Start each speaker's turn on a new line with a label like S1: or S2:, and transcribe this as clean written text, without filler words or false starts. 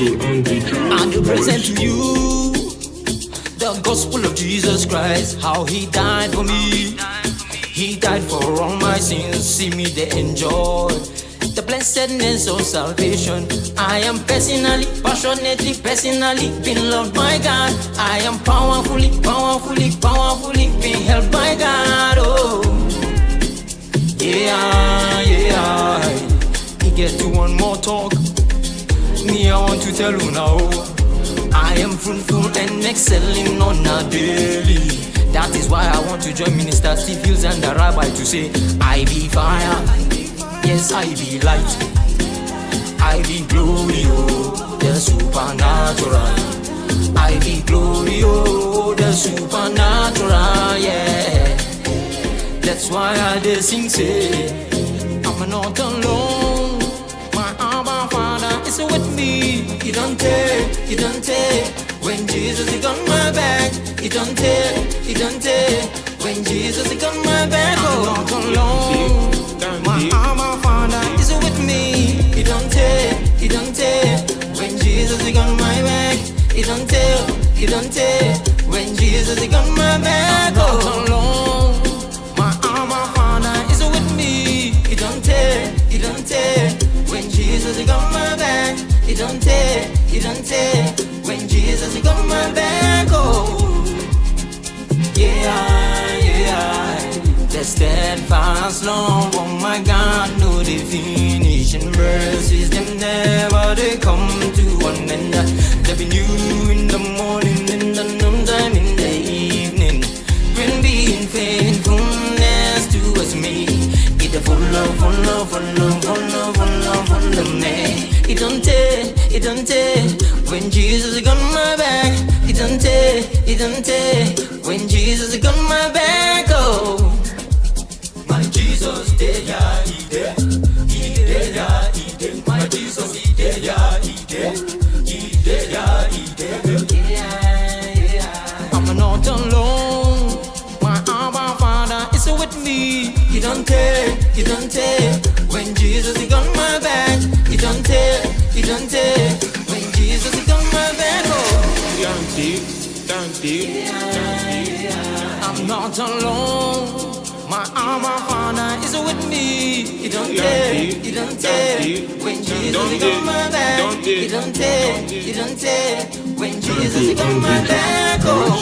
S1: And to present to you the gospel of Jesus Christ, how he died for me. He died for all my sins, see me they enjoy the blessedness of salvation. I am personally, passionately, personally been loved by God. I am powerfully been held by God. Oh, yeah. He get to one more talk. Me, I want to tell you now, I am fruitful and excelling on a daily. That is why I want to join Minister Steve Hills and the Rabbi to say, I be fire, yes I be light, I be glory, oh, the supernatural. I be glory, oh, the supernatural, yeah. That's why I dare sing, say, I'm not alone. My Abba Father is with me. He don't take. When Jesus is on my back, he don't take. When Jesus is on my back, oh, I'm not alone. My Abba Father is with me. He don't take. When Jesus is on my back, he don't take. When Jesus is on my back, oh, I'm not alone. My Abba Father is with me. He don't take. When Jesus is on my back, he don't take. When Jesus is on my back, oh, yeah. The steadfast love, oh my God, no definition. Mercies, them never they come to an end. They be new in the morning, in the noontime, in the evening. When being faithfulness towards me, it's a full of me. It don't take. When Jesus is on my back, it don't take. When Jesus is on my back, oh, my Jesus, yeah, he there. My Jesus, he there, yeah. I'm not alone. My Abba Father is with me. He don't take. When Jesus is on my back, he don't take. When Jesus is on my back, oh, I'm not alone. My Abba Father is with me. He don't take. When Jesus is on my back, he don't take. When Jesus is on my back, oh.